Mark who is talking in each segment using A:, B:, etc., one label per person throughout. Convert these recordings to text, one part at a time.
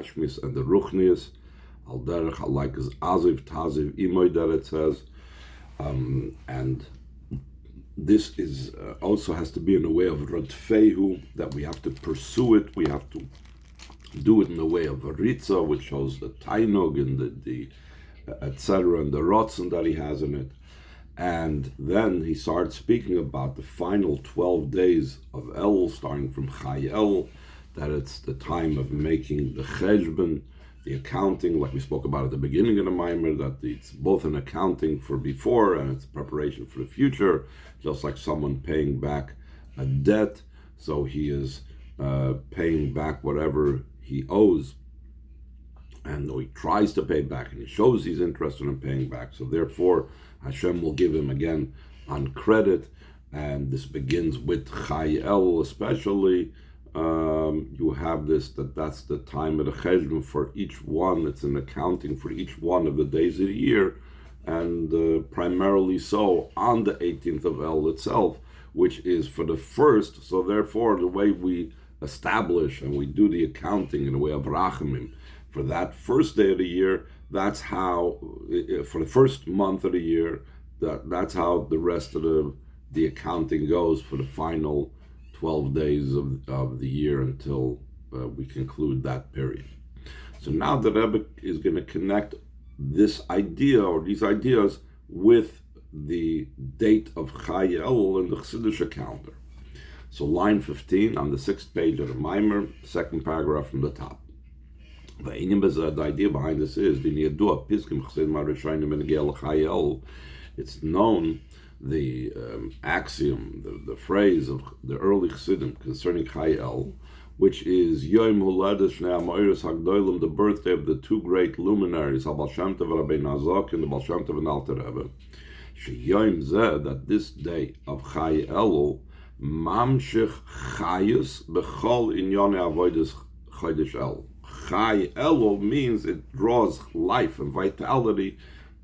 A: Ashmis and the Ruchnius, Al Derech like as Aziv Taziv Imoy that it says, and this is also has to be in a way of Rodfehu, that we have to pursue it, we have to do it in the way of Ritza, which shows the Tainug and the etc., and the Rotzen that he has in it. And then he starts speaking about the final 12 days of El, starting from Chai El, that it's the time of making the Cheshbon, the accounting, like we spoke about at the beginning of the Maimer, that it's both an accounting for before and it's preparation for the future, just like someone paying back a debt. So he is paying back whatever he owes, and he tries to pay back, and he shows he's interested in paying back. So therefore, Hashem will give him again on credit, and this begins with Chai El especially. You have that's the time of the Cheshbon for each one. It's an accounting for each one of the days of the year, and primarily so on the 18th of El itself, which is for the first. So therefore, the way we establish and we do the accounting in the way of Rachamim, for that first day of the year, that's how, for the first month of the year, that's how the rest of the accounting goes for the final 12 days of the year until we conclude that period. So now the Rebbe is going to connect this idea or these ideas with the date of Chai El in the Chassidish calendar. So line 15 on the 6th page of the Maimer, second paragraph from the top. The idea behind this is it's known, the axiom, the phrase of the early Chassidim concerning Chai El, which is Yom Huledes Shnei HaMa'oros HaGdolim, the birthday of the two great luminaries, HaBaal Shem Tov and Rabbeinu Azak, and the Baal Shem Tov and Alter Rebbe. Sheyom Zeh, that this day of Chai El, Mamshich Chayus B'chol Inyonei Avodas Chodesh El. Chai Elul means it draws life and vitality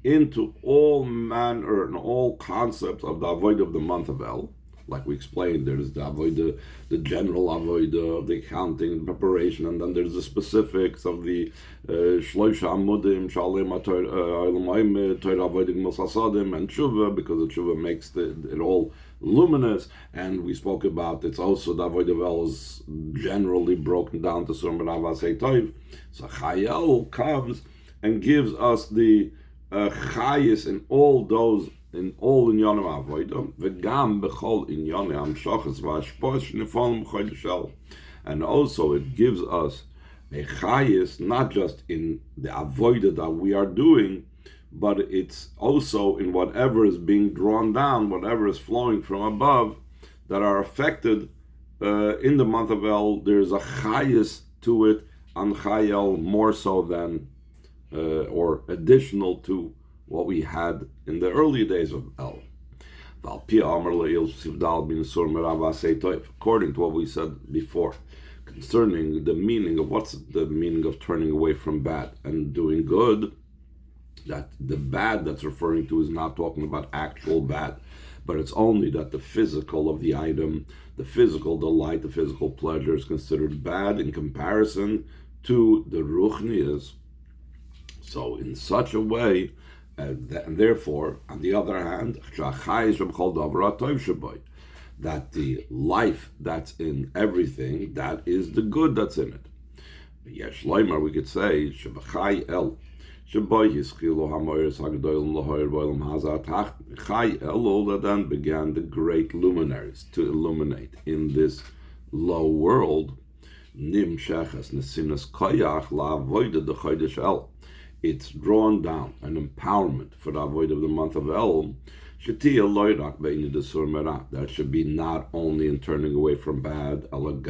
A: into all manner and all concepts of the avodah of the month of El. Like we explained, there's the avodah, the general avodah of the accounting and preparation, and then there's the specifics of the shloisha amudim, shalem atoyim, toyr avodim mosasadim, and tshuva, because the tshuva makes it all luminous. And we spoke about it's also the avodah of El is generally broken down to Surim B'Navasei Toiv. So Chai El comes and gives us the chayis in all those, in all inyanim avodah, v'gam b'chol inyanim hamshachas v'ashpos shnefalem b'chodesh El, and also it gives us a chayis not just in the avodah that we are doing, but it's also in whatever is being drawn down, whatever is flowing from above, that are affected in the month of El. There's a chayis to it on Chai El more so than or additional to what we had in the early days of El. According to what we said before, concerning the meaning of what's the meaning of turning away from bad and doing good, that the bad that's referring to is not talking about actual bad, but it's only that the physical of the item, the physical delight, the physical pleasure is considered bad in comparison to the ruchnias. So in such a way, and therefore, on the other hand, that the life that's in everything, that is the good that's in it. Yesh Leimer, we could say, Chai El, Chai El then began the great luminaries to illuminate in this low world. Nim Shechas Nesinas Koyach La Avoida de Chodesh El. It's drawn down an empowerment for the avoid of the month of El. That should be not only in turning away from bad, that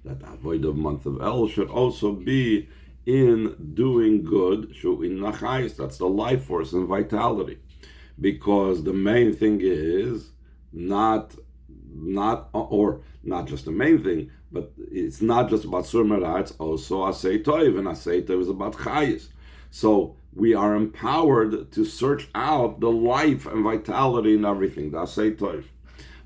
A: the avoid of the month of El should also be in doing good. That's the life force and vitality, because the main thing is not just the main thing, but it's not just about Surmera, it's also Asay Toiv, and Asay Toiv is about Chayis. So we are empowered to search out the life and vitality in everything. The Asay Toiv.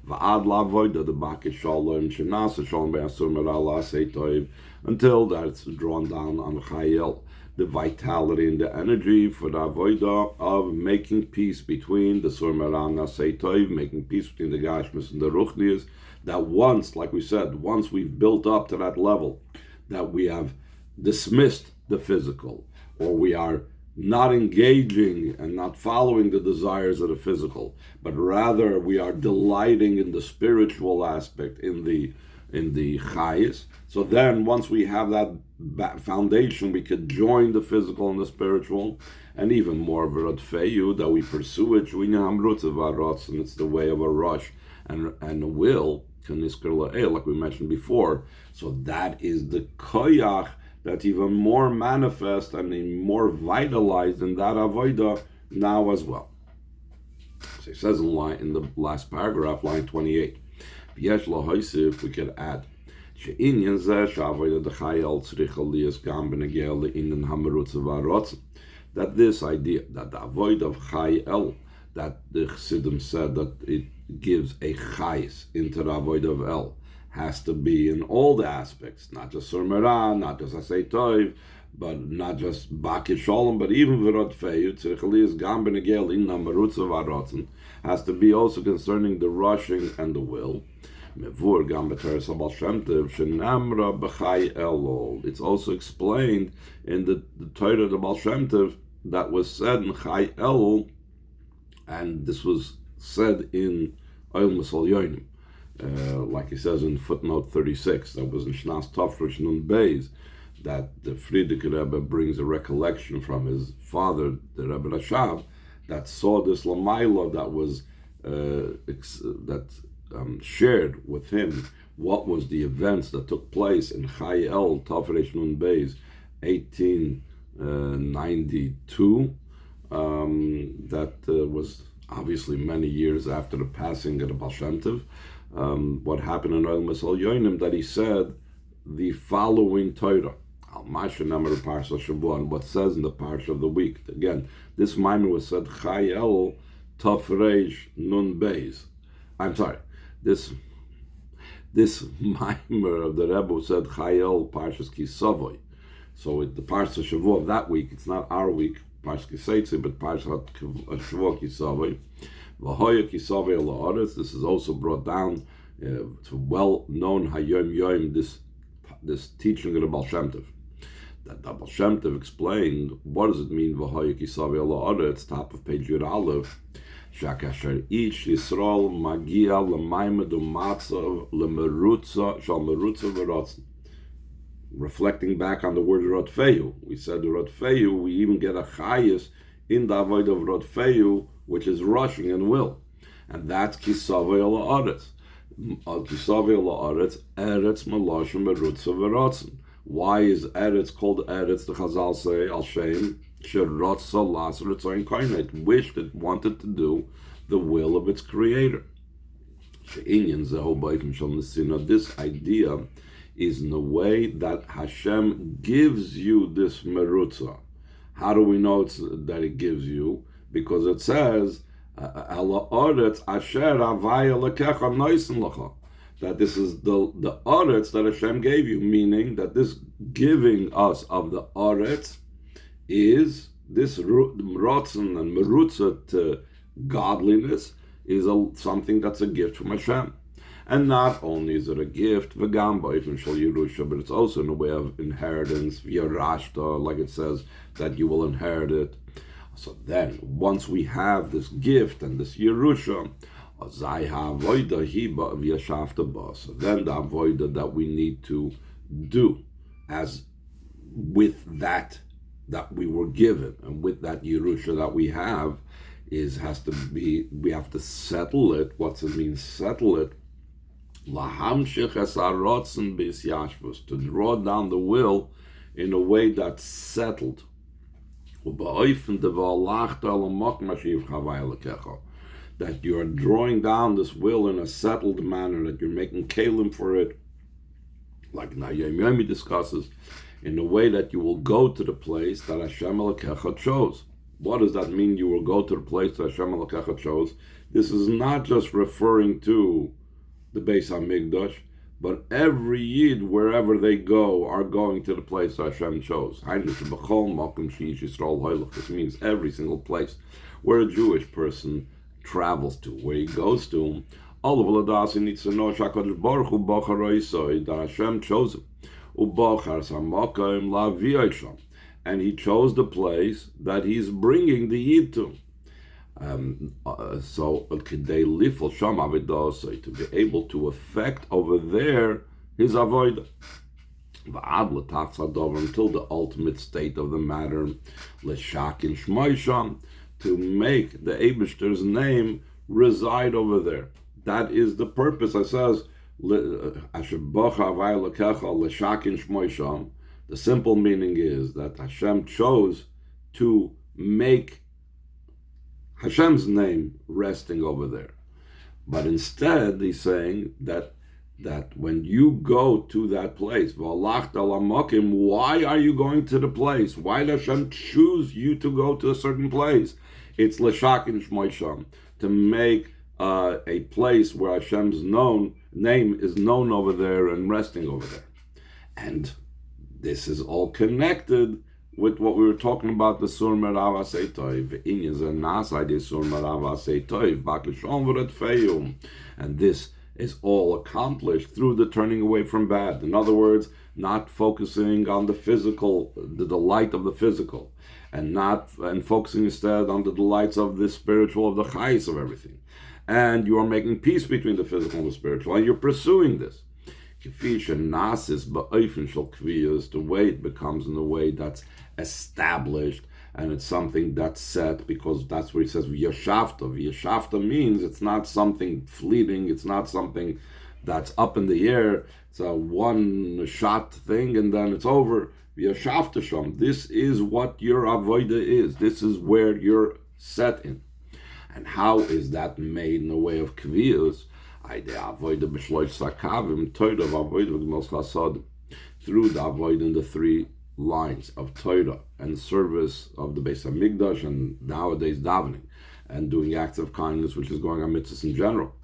A: Va'ad la'avoida the Bakit Shalom Shenasa Shalom Be'asur Mera la'Asay Toiv, until that's drawn down on Chayel, the vitality and the energy for the avodah of making peace between the Surmaran Seitov, making peace between the Gashmis and the Ruchnias, that once, like we said, once we've built up to that level, that we have dismissed the physical, or we are not engaging and not following the desires of the physical, but rather we are delighting in the spiritual aspect, in the chayis. So then, once we have that foundation, we could join the physical and the spiritual, and even more v'rod feyu, that we pursue it. And it's the way of a rush and a will, like we mentioned before. So that is the koyach that's even more manifest and more vitalized in that avodah now as well. So it says in the last paragraph, line 28, if we could add, that this idea, that the avodah of Chayel, that the Chassidim said that it gives a chayis into the avodah of El, has to be in all the aspects, not just Surmera, not just Asay Toiv, but not just Baki Shalom, but even V'rod Feyu, Tzrichalias Gam Benegel in Namarutza Varotzen, has to be also concerning the rushing and the will. Mevur Gam B'teres HaBal Shem Tov, Shenamra B'chai Elul. It's also explained in the Torah of the Baal Shem Tov that was said in Chai Elul, and this was said in Oil Masal Yonim. Like he says in footnote 36, that was in Shnas Tafresh Nun Beis, that the Frierdiker Rebbe brings a recollection from his father, the Rebbe Rashab, that saw this Lamaila that was shared with him what was the events that took place in Chayel Tafresh Nun Beis 1892. That was obviously many years after the passing of the Baal Shem Tov. What happened in Oil Masal Yonim, that he said the following Torah, Al Masha Namar Parsha Shavua, and what says in the Parsha of the week. Again, this Maimer was said Chayel Tafresh Nun Beis. I'm sorry, this Maimer of the Rebbe said Chayel Parshas Kisavoy. So the Parsha Shavua of that week, it's not our week, Parsha Kiseitzi, but Parsha Shavua Kisavoy. This is also brought down to well-known Hayom Yom, this teaching of the Baal Shem Tov. That the Baal Shem Tov explained, what does it mean, V'hoya kisavei la'aretz, top of page Yud Aleph, Shakasher each Yisrael magia l'maymed u'matzav l'merutza shal merutza v'rotzen. Reflecting back on the word Rodfeyu, we said the Rodfeyu, we even get a chayis in the avoid of Rodfeyu, which is rushing and will. And that's Kisavei la'aretz. Kisavei la'aretz, Eretz Melashim Merutza V'rotzen. Why is Eretz called Eretz? The Chazal say, Al Shem, Sherotza Las Ritzoyin Koinait, wished it, wanted to do the will of its creator. She'inyan Zehu Ba'ifim Shal Nesina. This idea is in the way that Hashem gives you this Merutza. How do we know that it gives you? Because it says, that this is the Oretz that Hashem gave you, meaning that this giving us of the Oretz is this Rotzen and Merutza to godliness is something that's a gift from Hashem. And not only is it a gift, but it's also in a way of inheritance, Yarashta, like it says, that you will inherit it. So then, once we have this gift and this Yerusha, so then the avodah that we need to do, as with that we were given, and with that Yerusha that we have, we have to settle it. What's it mean, settle it? To draw down the will in a way that's settled. That you are drawing down this will in a settled manner, that you're making kalim for it, like Nayim Yomi discusses, in a way that you will go to the place that Hashem Elokecha chose. What does that mean, you will go to the place that Hashem Elokecha chose? This is not just referring to the Beis HaMikdash, but every Yid, wherever they go, are going to the place Hashem chose. This means every single place where a Jewish person travels to, where he goes to, all of Ladasi needs to know Shakadosh Baruch Hu that Hashem chose him. And he chose the place that he's bringing the Yid to. So to be able to affect over there his avodah until the ultimate state of the matter, to make the Eibishter's name reside over there. That is the purpose. It says the simple meaning is that Hashem chose to make Hashem's name resting over there. But instead, he's saying that when you go to that place, why are you going to the place? Why does Hashem choose you to go to a certain place? It's l'shakin shmoisham, to make a place where Hashem's name is known over there and resting over there. And this is all connected with what we were talking about, the Sur Merava Seitoiv, and this is all accomplished through the turning away from bad. In other words, not focusing on the physical, the delight of the physical, and focusing instead on the delights of the spiritual, of the chayis of everything. And you are making peace between the physical and the spiritual, and you're pursuing this. The way it becomes in a way that's established, and it's something that's set, because that's where he says v'yashavta. V'yashavta means it's not something fleeting, it's not something that's up in the air, it's a one-shot thing and then it's over. V'yashavta sham. This is what your avodah is. This is where you're set in. And how is that made in the way of kviyos? Through the avoid in the three lines of Torah and service of the Beis Hamikdash, and nowadays davening and doing acts of kindness, which is going on mitzvahs in general.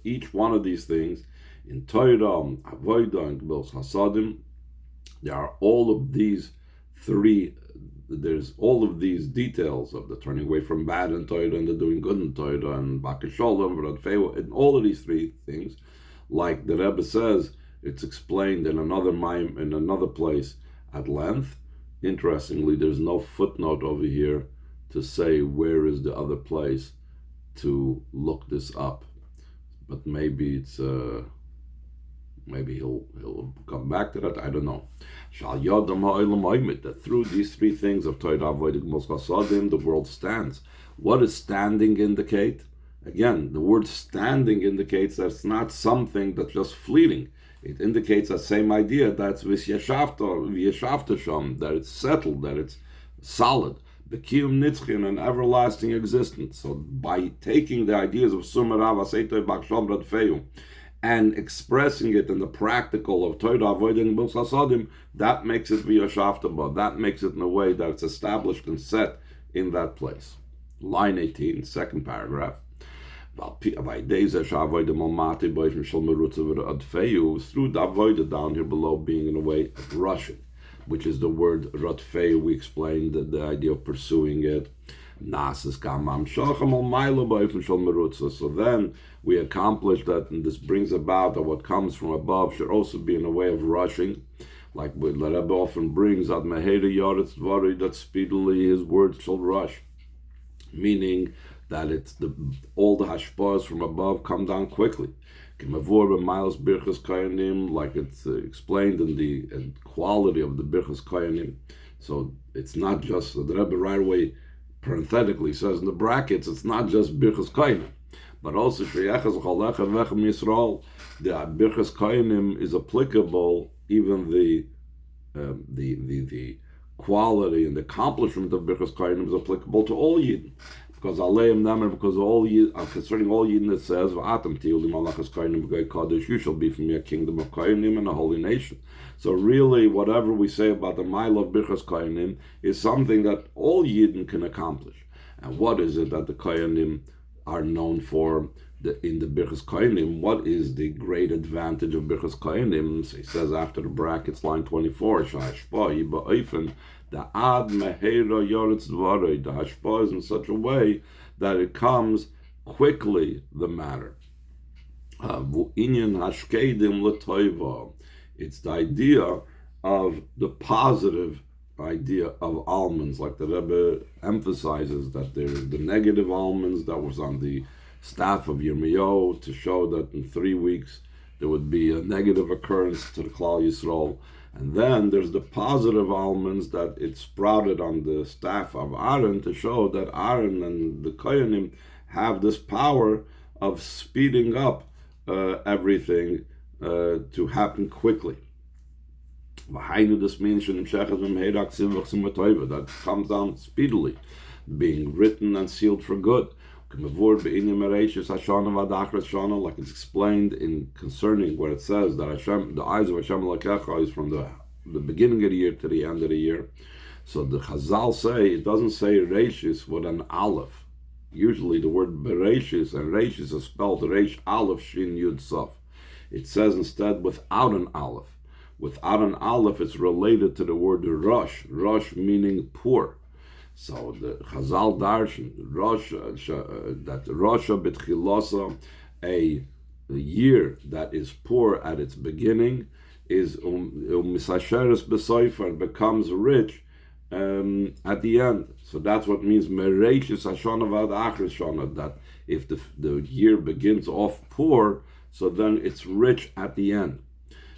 A: Each one of these things in Torah, Avodah, and Gemilas Hasadim, there are all of these three. There's all of these details of the turning away from bad in Torah and the doing good in Torah and Bakasholam, V'Radfeu, and all of these three things, like the Rebbe says, it's explained in another place at length. Interestingly, there's no footnote over here to say where is the other place to look this up, but maybe it's maybe he'll come back to that. I don't know. That through these three things of Torah, Avodah, Gemilas Hasadim, the world stands. What does standing indicate? Again, the word standing indicates that it's not something that's just fleeting. It indicates that same idea, that's v'yashavta sham, that it's settled, that it's solid. B'kiyum nitzchin, an everlasting existence. So by taking the ideas of Sur Merava Seitoiv Bakshal Radfeu and expressing it in the practical of Torah, Avodah, and Gemilas Hasadim, that makes it v'yashavta, that makes it in a way that it's established and set in that place. Line 18, second paragraph. Through the avodah down here below being in a way of rushing, which is the word radfeu. We explained the idea of pursuing it. So then we accomplished that, and this brings about that what comes from above should also be in a way of rushing, like what the Rebbe often brings, that speedily his words shall rush, meaning that it's all the hashpahs from above come down quickly. Like it's explained in the quality of the Birchas Koyanim. So it's not just, the Rebbe right away parenthetically says in the brackets, it's not just Birchas Koyanim, but also Sheyachas Cholechad Vechem Yisrael. The Birchas Koyanim is applicable, even the quality and the accomplishment of Birchas Koyanim is applicable to all Yidden. Because Aleim Namer, because all concerning all Yidden it says, V'atam Tiulim Malachas Koyanim B'Goy Kodesh, you shall be from your kingdom of Koyanim and a holy nation. So really, whatever we say about the Mile of Birchas Koyanim is something that all Yidden can accomplish. And what is it that the Koyanim are known for in the Birchas Koyanim? What is the great advantage of Birchas Koyanim? So he says after the brackets, line 24, Sha'ashpa Yiba'ofen, the ad meheira yoretz dvarei. The hashpa is in such a way that it comes quickly, the matter. Inyan hashkedim l'toiva. It's the idea of the positive idea of almonds, like the Rebbe emphasizes that there's the negative almonds that was on the staff of Yirmiyahu to show that in 3 weeks there would be a negative occurrence to the Klal Yisrael. And then there's the positive almonds that it sprouted on the staff of Aaron to show that Aaron and the Koyanim have this power of speeding up everything to happen quickly. This means that comes down speedily, being written and sealed for good. Like it's explained in concerning what it says that Hashem, the eyes of Hashem Elokecha is from the beginning of the year to the end of the year. So the Chazal say, it doesn't say Reishis with an Aleph. Usually the word Bereishis and Reishis is spelled Reish Aleph Shin Yud Saf. It says instead without an Aleph. Without an Aleph, it's related to the word Rosh. Rosh meaning poor. So the Chazal Darshan, that Rosha B'tchilasa, a year that is poor at its beginning, is Misasheres B'Soifer, becomes rich at the end. So that's what means Mereishis Hashana Vad Achris Shana, that if the year begins off poor, so then it's rich at the end.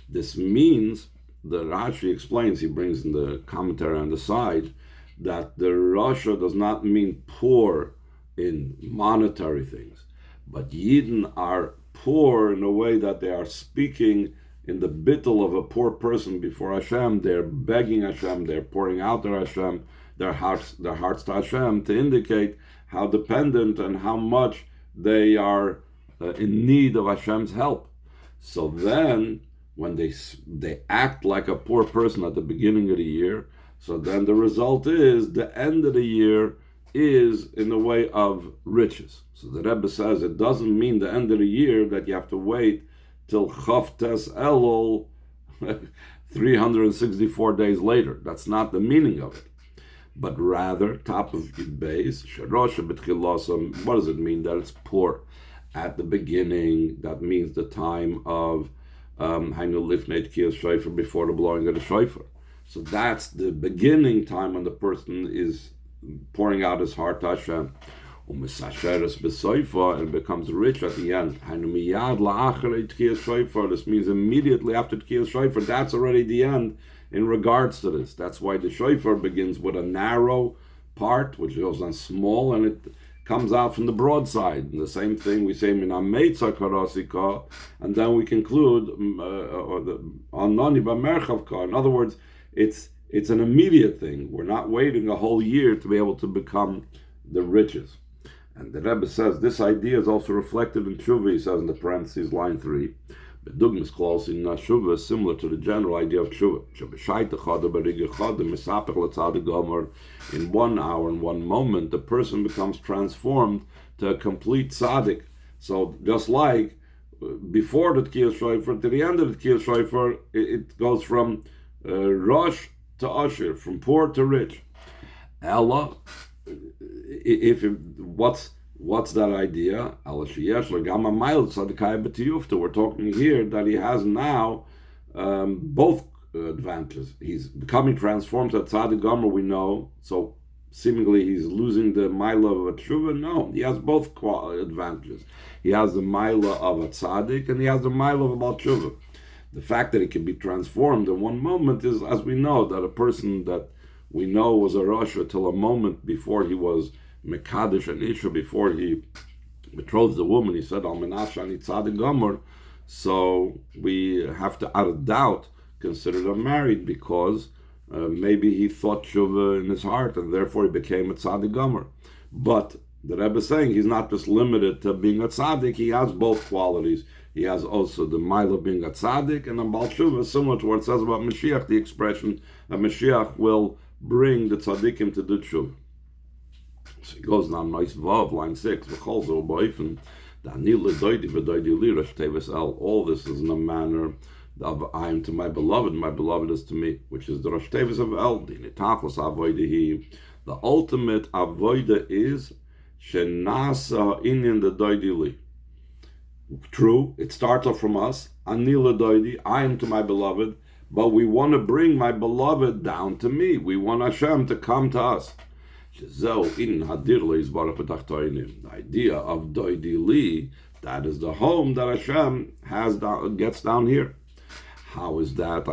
A: This means, the Rashi explains, he brings in the commentary on the side, that the Rasha does not mean poor in monetary things, but Yidden are poor in a way that they are speaking in the bittul of a poor person before Hashem. They're begging Hashem, they're pouring out their Hashem, their hearts to Hashem, to indicate how dependent and how much they are in need of Hashem's help. So then, when they act like a poor person at the beginning of the year, so then the result is the end of the year is in the way of riches. So the Rebbe says it doesn't mean the end of the year that you have to wait till Chav Tes Elul 364 days later. That's not the meaning of it. But rather, top of Yud Beis, Sherosha B'tchilasa, what does it mean that it's poor? At the beginning, that means the time of Hainu Lifnei Tkiyas Shofar, before the blowing of the Shofar. So that's the beginning time when the person is pouring out his heart to Hashem. And becomes rich at the end. This means immediately after Tkiyas Shofar, that's already the end in regards to this. That's why the Shofar begins with a narrow part, which goes on small, and it comes out from the broad side. And the same thing we say, and then we conclude on Nani B'merchavka. In other words, it's an immediate thing. We're not waiting a whole year to be able to become the riches. And the Rebbe says this idea is also reflected in Tshuva. He says in the parentheses, line 3, Bedugmas clause in Tshuva is similar to the general idea of Tshuva. In 1 hour, in 1 moment, the person becomes transformed to a complete tzaddik. So just like before the Tkiyas Shofar to the end of the Tkiyas Shofar, it goes from Rosh to Asher, from poor to rich. Ella, what's that idea? We're talking here that he has now both advantages. He's becoming transformed to a tzaddik gomer, we know, so seemingly he's losing the Maila of a tshuva. No, he has both advantages. He has the Maila of a tzaddik and he has the Maila of a bal tshuva. The fact that it can be transformed in 1 moment is, as we know, that a person that we know was a Rasha till a moment before he was Mekadesh and Isha, before he betrothed the woman, he said, Al Menashe Ani Tzadik Gomer. So we have to, out of doubt, consider them married because maybe he thought Shuvah in his heart and therefore he became a Tzadik Gomer. But The Rebbe is saying he's not just limited to being a tzaddik, he has both qualities. He has also the mile of being a tzaddik, and a Baal Tshuva, similar to what it says about Mashiach, the expression that Mashiach will bring the tzaddikim to do tshuva. So he goes now, nice vav, line 6, all this is in a manner of I am to my beloved is to me, which is the Rosh Tevis of El. The ultimate avoida is Shenasa Inyan the Doidili. True, it starts off from us, Anila Doidi, I am to my beloved, but we want to bring my beloved down to me. We want Hashem to come to us. The idea of Doidili, that is the home that Hashem gets down here. How is that?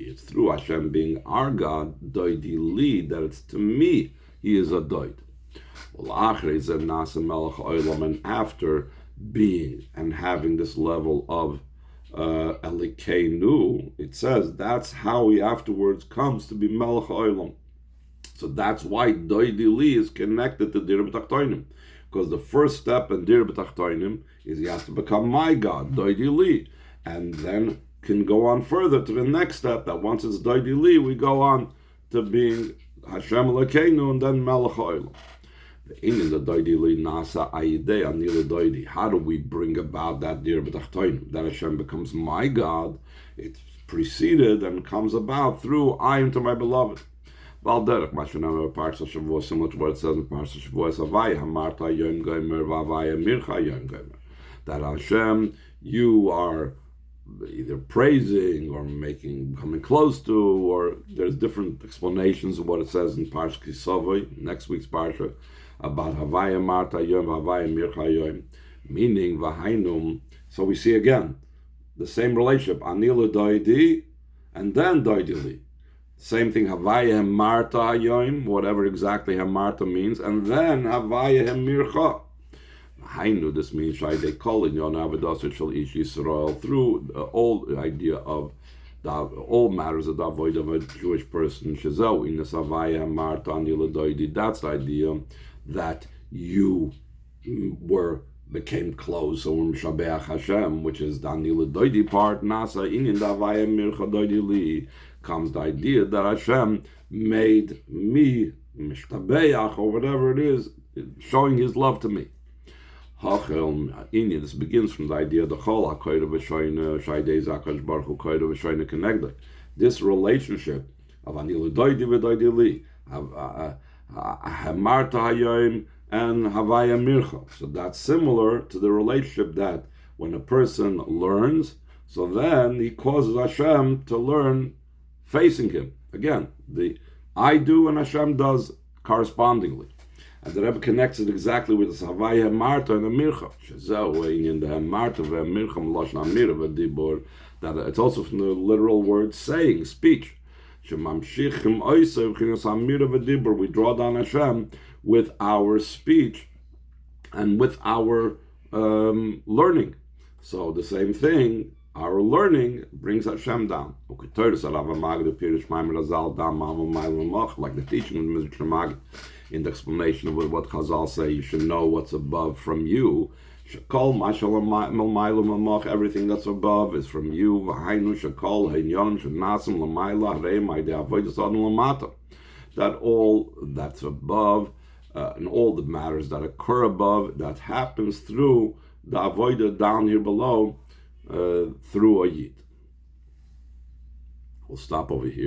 A: It's through Hashem being our God, Doidili, that it's to me, he is a Doid. And after being and having this level of Elikenu, it says that's how he afterwards comes to be Melech Olam. So that's why Doidili is connected to Dir B'Tachtoinim. Because the first step in Dir B'Tachtoinim is he has to become my God, Doidili. And then can go on further to the next step, that once it's Doidili, we go on to being Hashem Elokeinu and then Melech Olam. How do we bring about that Dir B'Tachtoinim, that Hashem becomes my God? It's preceded and comes about through I am to my beloved. Similar to what it says in Parsha Shavuos, that Hashem, you are either praising or coming close to, or there's different explanations of what it says in Parsha Kisavoi, next week's Parsha, about Havaya Marta Yom, Havaya Mircha Yom, meaning Vahainum. So we see again the same relationship, Anila Doidi and then Doidili. Same thing, Havaya Marta Yom, whatever exactly Marta means, and then Havaya Mircha. Hainu, this means Shaydei Kol in Yon Avodas Shel Ish Yisrael, through the old idea of all matters of the avoid of a Jewish person. Shezau Inas Havaya Marta Anila Doidi. That's the idea that you became close, so Mishabeach Hashem, which is the Anila Doidi part. Nasa Inin Havaya Mircha Doidi Li, comes the idea that Hashem made me Mishtabeach, or whatever it is, showing his love to me. This begins from the idea of the Chol HaKoyda V'Shoyne Shaydei Zakash Baruch Hu Koyda V'Shoyne Connected. This relationship of Anila Doidi V'Doidi Li, Hamarta Hayoim and Havaya Mircha. So that's similar to the relationship that when a person learns, so then he causes Hashem to learn facing him. Again, the I do and Hashem does correspondingly. And the Rebbe connects it exactly with the Havaya Marta and the Mircha. In the Marta Mircha Mlosh Namir V'Dibur, that it's also from the literal word saying, speech. We draw down Hashem with our speech and with our learning. So the same thing, our learning brings Hashem down. Like the teaching of Mr. Mag in the explanation of what Chazal say, you should know what's above from you. Everything that's above is from you. That all that's above and all the matters that occur above, that happens through the avodah down here below, through a yid. We'll stop over here.